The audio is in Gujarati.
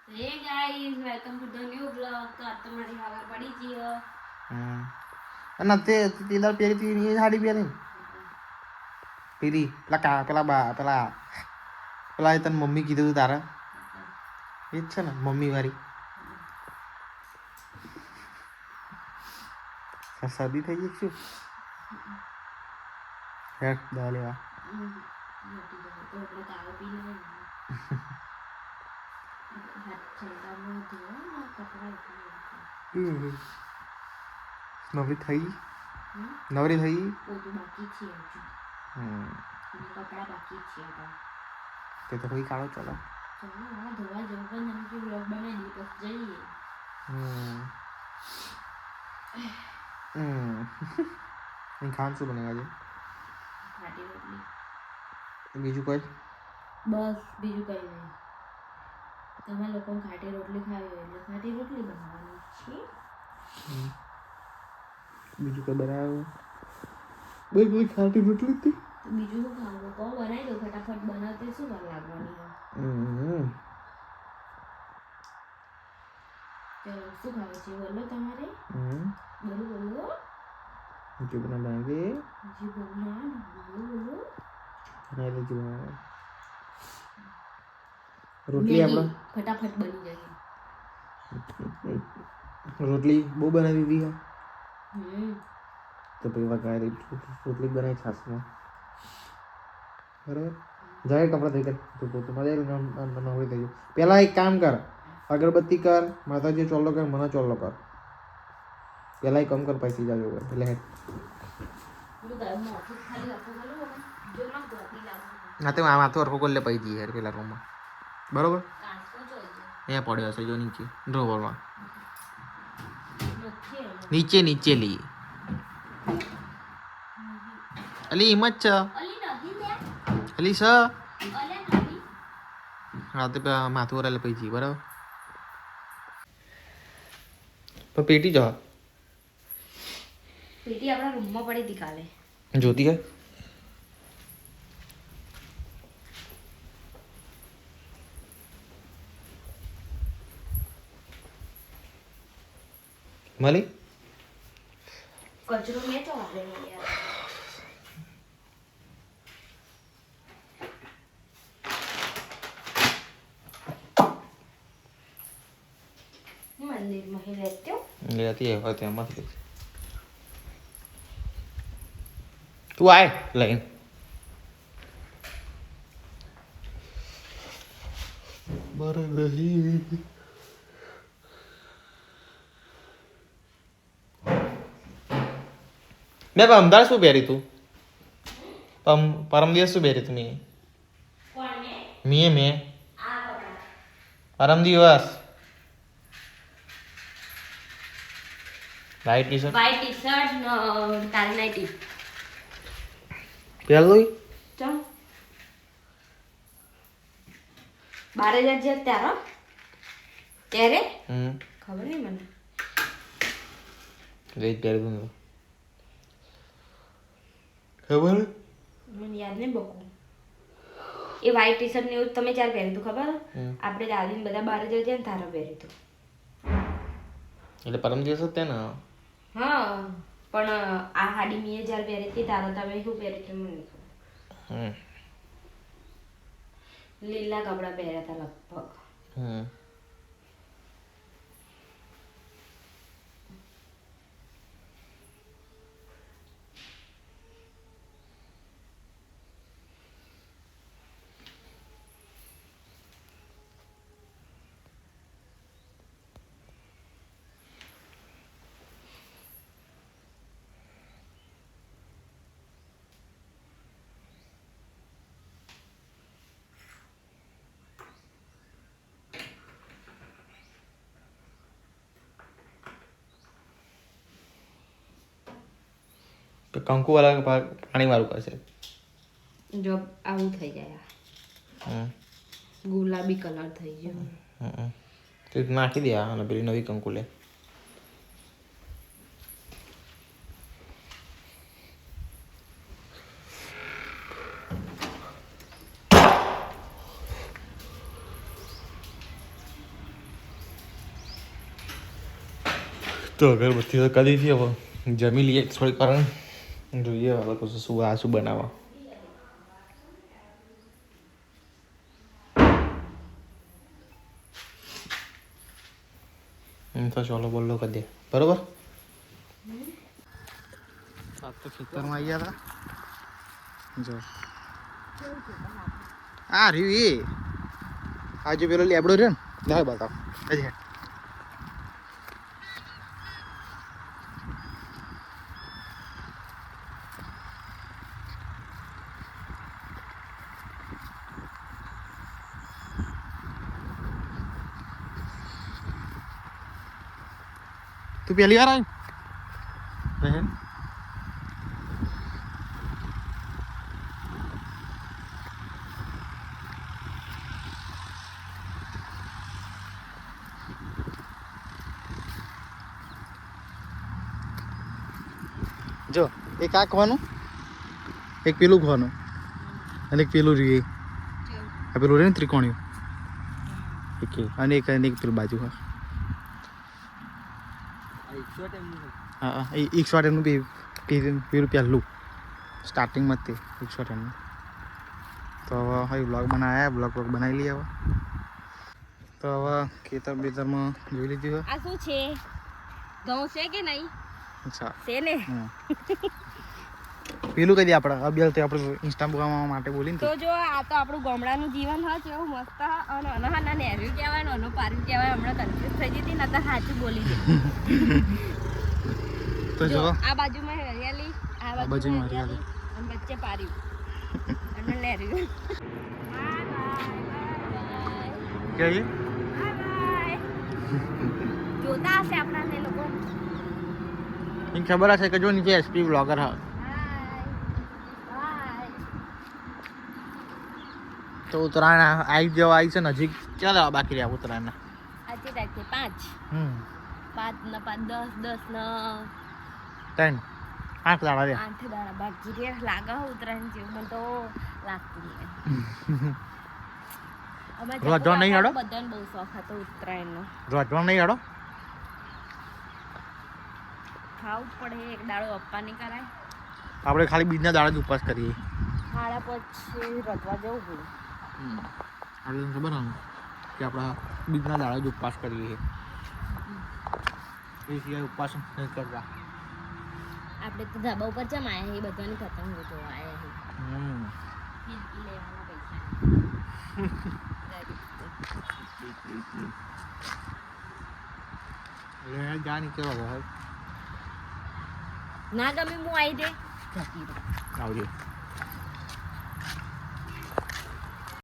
Hey guys, welcome to the new vlog. તો આજ તમારી હવા પડી ગઈ. અને તે તેદાર પહેરી હતી એ સાડી પહેરી પેલી પેલા તને મમ્મી કીધું તું તારા એ જ છે ને મમ્મી વાળી શરદી થઈ ગઈ શું હેડ દવા લેવા તો આપણે કાળો પી લેવાનું. હાથ છંટામાં ધોવાના કપડાં નવરી થઈ ગઈ નવરી થઈ ગઈ પોતું બાકી છે હજુ. કપડાં બાકી છે તે તો કોઈ કાળો ચલો ચલો હા ધોવા જવું પણ એમ કે બ્લોગ બનાવી દઈએ પછી જઈએ. ખાવાનું શું બને આજે ખાટી રોટલી બીજું કોઈ બસ બીજું કંઈ નહીં. તમારા લોકોને ખાટી રોટલી ખાવી હોય એટલે ખાટી રોટલી બનાવવાની છે. બીજું કોઈ બનાવ્યું ભાઈ કોઈ ખાટી રોટલી હતી તો બીજું શું ખાવું કહો બનાવી દો ફટાફટ બનાવતે શું વાર લાગવાની હોય. ચલો શું ખાવું છે બોલો તમારે બોલો બોલો जो बना बनाएंगे જી બોલો બોલો बनाए लो जो रोटली આપણે ફટાફટ બની જાય. રોટલી બહુ બનાવી દીધી હમ તો પછી વઘારી રોટલી બનાવી છાશમાં બરાબર જાય કપડાં થઈ ગયા તો તમારે નવરી થઈ ગયું પહેલાં એક કામ કર અગરબત્તી કર માતાજી ચોલ્લો કર મને ચોલ્લો કર પહેલાં એક કામ કર પૈસી જાજો એટલે હેડ હા તો આ માથું હરખું કરી લે પૈ જઈએ પેલા રૂમમાં બરોબર અહીંયા પડ્યો હશે જો નીચે ડ્રોવરમાં નીચે નીચે લઈએ અલી એમ જ છે અલી સ હા તો માથું વરાલે પૈ જઈએ બરાબર પણ પેટી જ પેટી આપણા રૂમમાં પડી હતી કાલે જોતી હે મળી કચરો મેં તો વાપરેલો યાર. મંદિરમાં હી રહેતી લેતી હોય તેમાં તું આય લઈને બરાબર મેં અમદાવાદ શું પહેરી તું પરમ દિવસ શું પહેરી તું મેં પરમ દિવસ white T shirt white T shirt કાળી નાઈટી પહેલું ચમ 12,000 જે ત્યારે ખબર નહીં મને વેજ પહેરી તું ખબર મને યાદ નહીં બકુ એ વ્હાઈટ ટી શર્ટ ને એવું તમે ચાર પહેર્યું હતું ખબર આપણે દાદીને બધા 12,000 ને તારા પહેર્યું હતું એટલે પરમ દિવસ જ તે ને હા પણ આ હાડી મેં જ્યારે પહેરી હતી તારા તમે શું પહેર્યું હતું મને નહીં ખબર. લીલા કપડાં પહેર્યા હતા લગભગ તો કંકુ વાળા પાણી વાળું કરશે જો આવું થઈ જાય ગુલાબી કલર થઈ ગયો તો નાખી દે અને પેલી નવી કંકુ લે તો અગરબત્તી તો કરી છે હવે જમી લઈએ થોડીક વાર જોઈએ હવે પછી શું આ શું બનાવવા તો ચોલો બોલો કરી દે બરોબર આ તો ખેતરમાં આવી ગયા હતા જો આ રહ્યું એ આજે પેલો લેબડો રહ્યો ને ના બતાવ હજી તું પહેલી વાર આવી જો એક આ ખવાનું એક પેલું ખવાનું અને એક પેલું રહ્યું આ પેલું રહ્યું ને ત્રિકોણિયું એક અને એક પેલું બાજુ હા હા એક શોટ એમનું પેલું પહેલું સ્ટાર્ટિંગમાં જ તે એક શોટ એમનું તો હવે હવે બ્લોગ બનાવ્યા બ્લોગ બનાવી લઈએ હવે તો હવે ખેતર બેતરમાં જોઈ લીધી હવે આ શું છે ઘઉં છે કે નહીં અચ્છા છે ને પેલું કહી દે આપણે અબિયલ તે આપણે ઇન્સ્ટાગ્રામ માટે બોલીને તો જો આ તો આપણું ગામડાનું જીવન હોય છે એવું મસ્ત અને અનહાના નેર્યું કહેવાય ને અનો પાર્યું કહેવાય હમણાં કન્ફ્યુઝ થઈ જતી ને તો સાચું બોલી દે તો જો આ બાજુમાં હરિયાળી આ બાજુમાં હરિયાળી અને વચ્ચે પાર્યું અને નેર્યું કહીએ જોતા હશે આપણાને લોકો એને ખબર હશે કે જો નીચે એસપી બ્લોગર હા તો ઉત્તરાયણ આવી જવા આવી છે નજીક ચાલો બાકી રહ્યા ઉત્તરાયણના આજે તારીખે 5 5 ને 5 10 ને 3 8 દાડા રહ્યા 8 દાડા બાકી રે લાગે ઉત્તરાયણ જેવું મને તો લાગતું નહીં રોજવા નહીં હેડો બધાને બહુ શોખ હતો ઉત્તરાયણનો રોજવા નહીં હેડો ખાવું પડે એક દાડો અપ્પા નહીં કરાય આપણે ખાલી બીજના દાડા જ ઉપવાસ કરીએ ખાડા પછી રતવા જવું પડે આપણે ખબર ને કે આપણા બીજના દાડા જ ઉપવાસ કરીએ એ સિવાય ઉપવાસ નહીં કરતા આપણે તો ધાબા ઉપર જમ આયા એ બધાની પતંગ જોવા આયા લેવાના પૈસા જા નીકળવા ના ગમે હું આવી દે આવજે